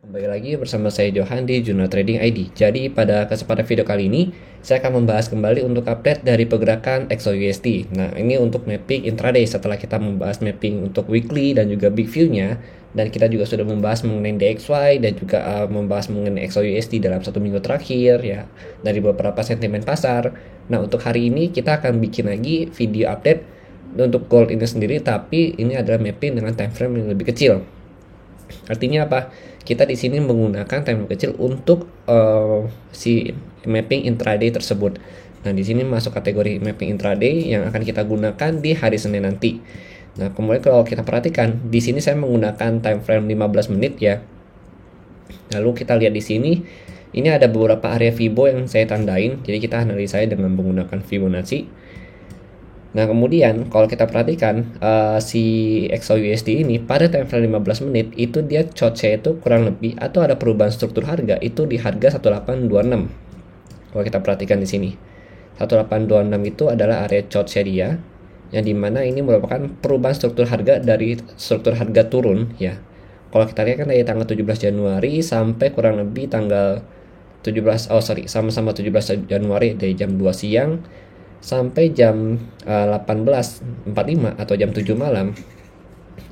Kembali lagi bersama saya Johan di Jurnal Trading ID. Jadi pada kesempatan video kali ini saya akan membahas kembali untuk update dari pergerakan XAUUSD. Nah, ini untuk mapping intraday setelah kita membahas mapping untuk weekly dan juga big view-nya, dan kita juga sudah membahas mengenai DXY dan juga membahas mengenai XAUUSD dalam 1 minggu terakhir ya, dari beberapa sentimen pasar. Nah, untuk hari ini kita akan bikin lagi video update untuk gold ini sendiri, tapi ini adalah mapping dengan time frame yang lebih kecil. Artinya apa? Kita di sini menggunakan time frame kecil untuk si mapping intraday tersebut. Nah, di sini masuk kategori mapping intraday yang akan kita gunakan di hari Senin nanti. Nah, kemudian kalau kita perhatikan, di sini saya menggunakan time frame 15 menit ya. Lalu kita lihat di sini, ini ada beberapa area Fibo yang saya tandain. Jadi kita analisa dengan menggunakan Fibonacci. Nah, kemudian kalau kita perhatikan si XAUUSD ini pada time frame 15 menit itu dia chart-nya itu kurang lebih atau ada perubahan struktur harga itu di harga 1826. Kalau kita perhatikan di sini, 1826 itu adalah area chart-nya dia, yang dimana ini merupakan perubahan struktur harga dari struktur harga turun ya. Kalau kita lihat kan dari tanggal 17 Januari sampai kurang lebih tanggal 17 sama-sama 17 Januari dari jam 2 siang sampai jam 18.45 atau jam 7 malam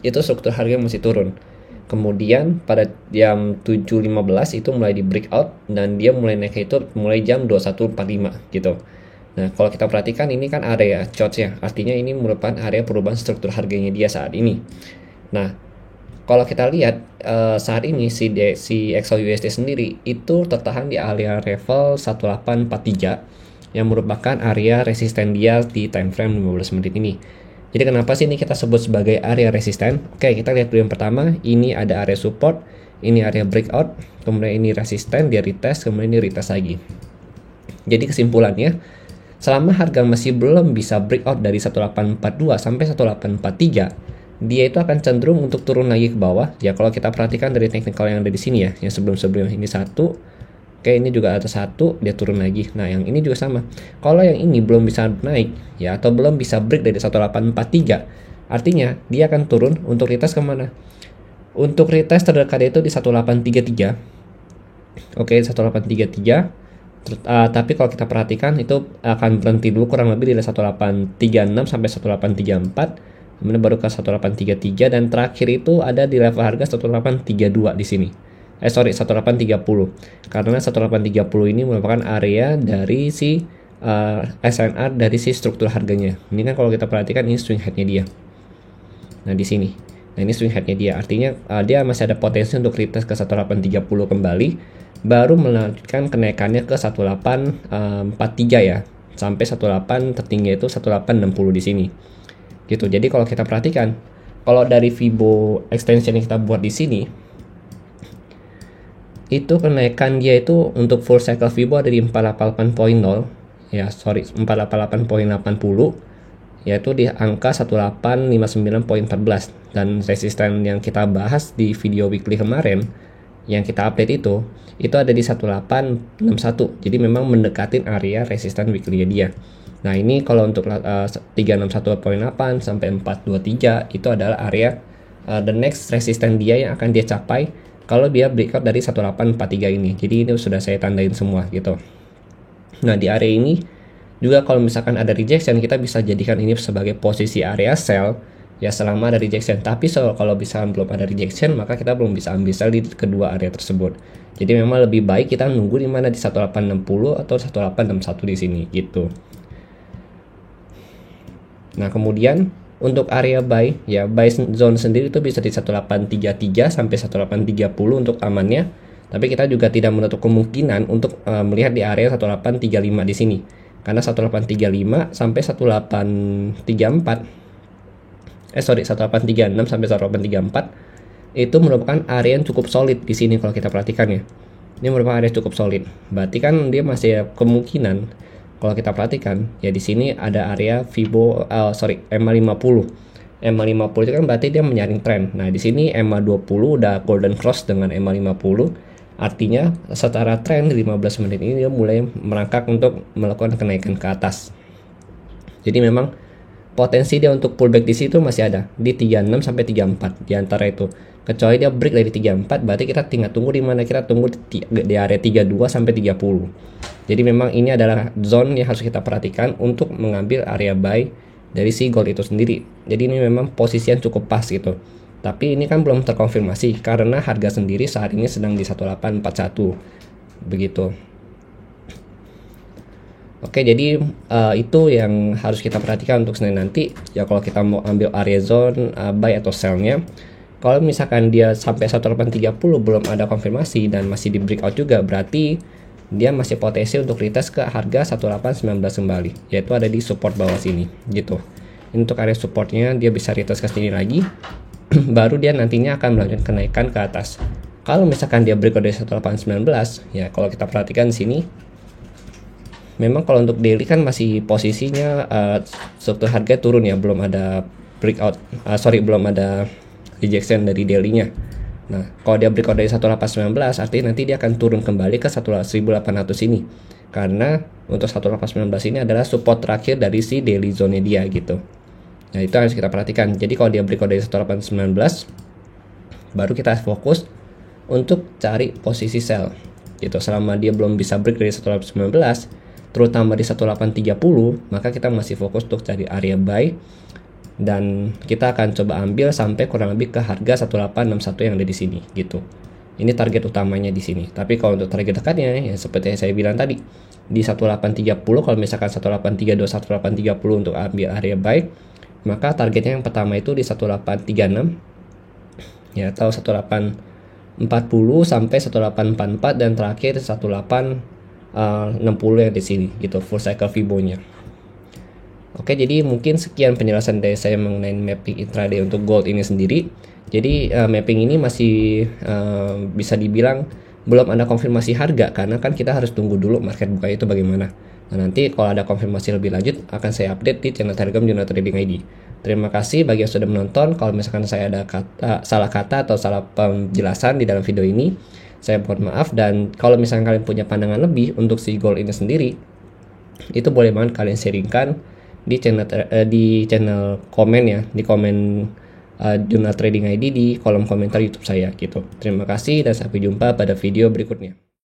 itu struktur harga masih turun. Kemudian pada jam 7.15 itu mulai di breakout dan dia mulai naik itu mulai jam 21.45 gitu. Nah, kalau kita perhatikan ini kan area charts-nya, artinya ini merupakan area perubahan struktur harganya dia saat ini. Nah, kalau kita lihat saat ini si XAUUSD sendiri itu tertahan di area level 1843 yang merupakan area resisten dia di time frame 15 menit ini. Jadi kenapa sih ini kita sebut sebagai area resisten? Oke, kita lihat dulu yang pertama, ini ada area support, ini area breakout, kemudian ini resisten, dia retest, kemudian ini retest lagi. Jadi kesimpulannya, selama harga masih belum bisa breakout dari 1842 sampai 1843, dia itu akan cenderung untuk turun lagi ke bawah. Ya, kalau kita perhatikan dari teknikal yang ada di sini ya, yang sebelum-sebelumnya ini satu. Oke, ini juga ada satu, dia turun lagi. Nah, yang ini juga sama. Kalau yang ini belum bisa naik, ya, atau belum bisa break dari 1843, artinya dia akan turun untuk retest kemana? Untuk retest terdekat itu di 1833. Oke, 1833. Tapi kalau kita perhatikan itu akan berhenti dulu kurang lebih di 1836 sampai 1834. Kemudian baru ke 1833 dan terakhir itu ada di level harga 1832 di sini. 1830, karena 1830 ini merupakan area dari si SNR dari si struktur harganya. Ini kan kalau kita perhatikan ini swing head-nya dia. Nah, di sini. Nah, ini swing head-nya dia. Artinya dia masih ada potensi untuk retest ke 1830 kembali, baru melanjutkan kenaikannya ke 1843 ya. Sampai 18 tertinggi itu 1860 di sini. Gitu. Jadi kalau kita perhatikan, kalau dari Fibo extension yang kita buat di sini, itu kenaikan dia itu untuk full cycle Fibo ada di 488.0 ya, 488.80, yaitu di angka 1859.14, dan resisten yang kita bahas di video weekly kemarin yang kita update itu ada di 1861. Jadi memang mendekatin area resisten weekly dia. Nah, ini kalau untuk 361.8 sampai 423 itu adalah area the next resisten dia yang akan dia capai kalau dia breakout dari 1843 ini. Jadi ini sudah saya tandain semua gitu. Nah, di area ini juga kalau misalkan ada rejection, kita bisa jadikan ini sebagai posisi area sell ya selama ada rejection. Tapi kalau misalkan belum ada rejection, maka kita belum bisa ambil sell di kedua area tersebut. Jadi memang lebih baik kita nunggu di mana di 1860 atau 1861 di sini gitu. Nah, kemudian untuk area buy ya, buy zone sendiri itu bisa di 1833 sampai 1830 untuk amannya. Tapi kita juga tidak menutup kemungkinan untuk melihat di area 1835 di sini. Karena 1835 sampai 1836 sampai 1834 itu merupakan area yang cukup solid di sini kalau kita perhatikan ya. Ini merupakan area cukup solid. Berarti kan dia masih kemungkinan. Kalau kita perhatikan ya, di sini ada area Fibo EMA50. EMA50 itu kan berarti dia menyaring tren. Nah, di sini EMA20 udah golden cross dengan EMA50. Artinya secara tren di 15 menit ini dia mulai merangkak untuk melakukan kenaikan ke atas. Jadi memang potensi dia untuk pullback di situ masih ada di 36 sampai 34 di antara itu. Kecuali dia break dari 34, berarti kita tinggal tunggu di mana, kita tunggu di area 32 sampai 30. Jadi memang ini adalah zone yang harus kita perhatikan untuk mengambil area buy dari si gold itu sendiri. Jadi ini memang posisi yang cukup pas gitu. Tapi ini kan belum terkonfirmasi karena harga sendiri saat ini sedang di 1841 begitu. Oke, jadi itu yang harus kita perhatikan untuk Senin nanti. Ya kalau kita mau ambil area zone buy atau sell-nya, kalau misalkan dia sampai 1830 belum ada konfirmasi dan masih di breakout juga, berarti dia masih potensi untuk retest ke harga 1819 kembali, yaitu ada di support bawah sini gitu. Untuk area supportnya dia bisa retest ke sini lagi, baru dia nantinya akan melanjutkan kenaikan ke atas. Kalau misalkan dia breakout dari 1819, ya kalau kita perhatikan di sini, memang kalau untuk daily kan masih posisinya struktur harga turun ya, belum ada breakout, belum ada rejection dari daily-nya. Nah, kalau dia breakout dari 1819, artinya nanti dia akan turun kembali ke 1800 ini. Karena untuk 1819 ini adalah support terakhir dari si daily zone dia gitu. Nah, itu harus kita perhatikan. Jadi kalau dia breakout dari 1819, baru kita fokus untuk cari posisi sell gitu. Selama dia belum bisa break dari 1819, terutama di 1830, maka kita masih fokus untuk cari area buy, dan kita akan coba ambil sampai kurang lebih ke harga 1861 yang ada di sini gitu. Ini target utamanya di sini. Tapi kalau untuk target dekatnya ya seperti yang saya bilang tadi, di 1830, kalau misalkan 1832 1830 untuk ambil area buy, maka targetnya yang pertama itu di 1836 ya, atau 1840 sampai 1844, dan terakhir 1860 yang di sini gitu, full cycle Fibo-nya. Oke, jadi mungkin sekian penjelasan dari saya mengenai mapping intraday untuk gold ini sendiri. Jadi mapping ini masih bisa dibilang belum ada konfirmasi harga, karena kan kita harus tunggu dulu market buka itu bagaimana. Nah, nanti kalau ada konfirmasi lebih lanjut akan saya update di channel Telegram Juna Trading ID. Terima kasih bagi yang sudah menonton. Kalau misalkan saya ada salah kata atau salah penjelasan di dalam video ini, saya mohon maaf. Dan kalau misalkan kalian punya pandangan lebih untuk si gold ini sendiri, itu boleh banget kalian sharingkan di channel komen ya, di komen Jurnal Trading ID di kolom komentar YouTube saya gitu. Terima kasih dan sampai jumpa pada video berikutnya.